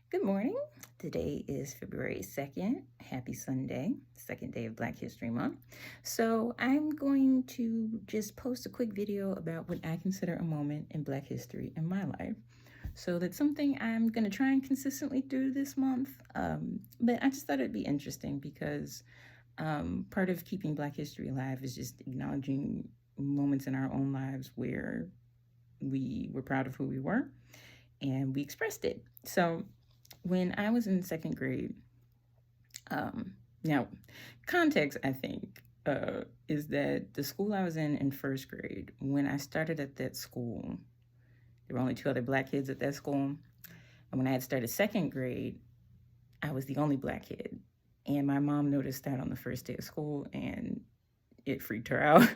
Good morning. Today is February 2nd. Happy Sunday, second day of Black History Month. So I'm going to just post a quick video about what I consider a moment in Black history in my life. So that's something I'm going to try and consistently do this month. But I just thought it'd be interesting because part of keeping Black history alive is just acknowledging moments in our own lives where we were proud of who we were and we expressed it. So when I was in second grade, now context, I think, is that the school I was in first grade, when I started at that school, there were only two other Black kids at that school. And when I had started second grade, I was the only Black kid. And my mom noticed that on the first day of school, and it freaked her out.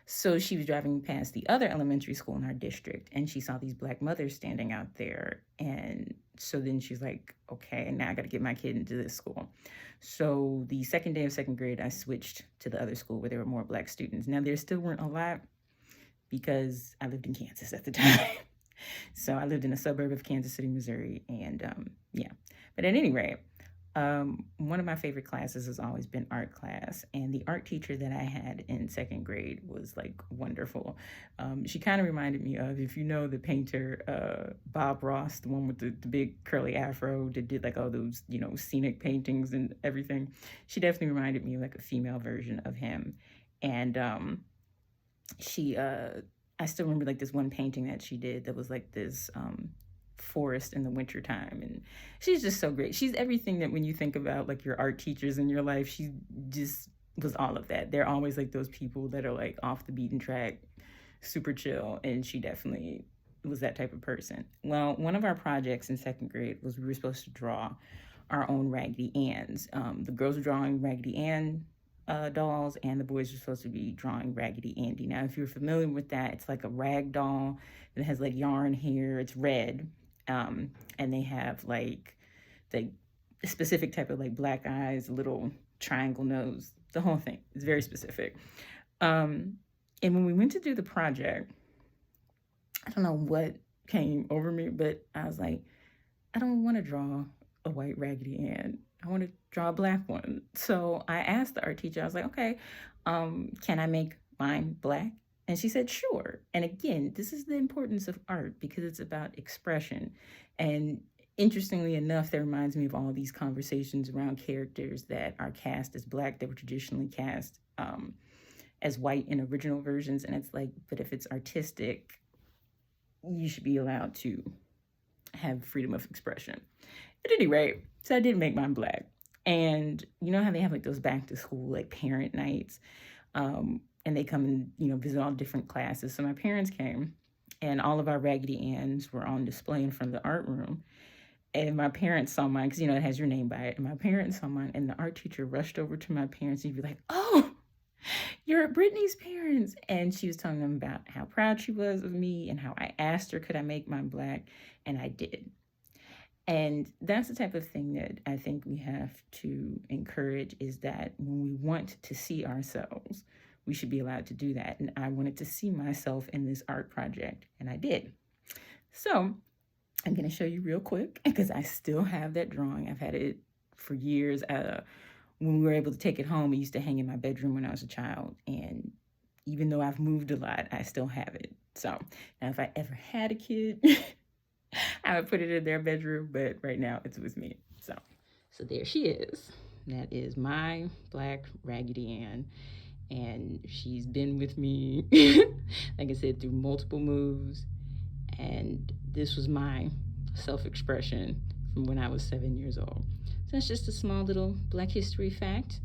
So she was driving past the other elementary school in our district, and she saw these Black mothers standing out there. And so then she's like, okay, now I got to get my kid into this school. So the second day of second grade, I switched to the other school where there were more Black students. Now, there still weren't a lot because I lived in Kansas at the time. So I lived in a suburb of Kansas City, Missouri. And yeah, but at any rate, one of my favorite classes has always been art class, and the art teacher that I had in second grade was like wonderful. She kind of reminded me of, if you know the painter Bob Ross, the one with the big curly afro that did like all those, scenic paintings and everything. She definitely reminded me of like a female version of him. And I still remember like this one painting that she did that was like this forest in the wintertime, and she's just so great. She's everything that when you think about like your art teachers in your life, she just was all of that. They're always like those people that are like off the beaten track, super chill, and she definitely was that type of person. Well, one of our projects in second grade was we were supposed to draw our own Raggedy Anns. The girls were drawing Raggedy Ann dolls, and the boys were supposed to be drawing Raggedy Andy. Now, if you're familiar with that, it's like a rag doll that has like yarn hair. It's red, and they have like the specific type of like black eyes, little triangle nose, the whole thing. It's very specific. And when we went to do the project, I don't know what came over me, but I was like, I don't want to draw a white Raggedy Ann. I want to draw a Black one. So I asked the art teacher, I was like, okay, can I make mine Black? And she said, sure. And again, this is the importance of art because it's about expression. And interestingly enough, that reminds me of all these conversations around characters that are cast as Black that were traditionally cast as white in original versions. And it's like, but if it's artistic, you should be allowed to have freedom of expression. At any rate, so I did make mine Black. And you know how they have like those back to school like parent nights, and they come and visit all different classes. So my parents came, and all of our Raggedy Anns were on display in front of the art room. And my parents saw mine because it has your name by it. And my parents saw mine, and the art teacher rushed over to my parents and he'd be like, "Oh, you're Brittany's parents." And she was telling them about how proud she was of me and how I asked her, could I make mine Black? And I did. And that's the type of thing that I think we have to encourage, is that when we want to see ourselves, we should be allowed to do that. And I wanted to see myself in this art project, and I did. So I'm going to show you real quick because I still have that drawing. I've had it for years. When we were able to take it home, it used to hang in my bedroom when I was a child. And even though I've moved a lot, I still have it. So now if I ever had a kid, I would put it in their bedroom, but right now it's with me. So there she is. That is my Black Raggedy Ann. And she's been with me, like I said, through multiple moves. And this was my self-expression from when I was 7 years old. So that's just a small little Black history fact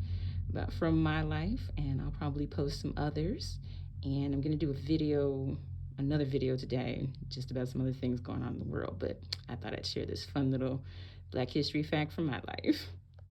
from my life. And I'll probably post some others. And I'm going to do another video today, just about some other things going on in the world. But I thought I'd share this fun little Black history fact from my life.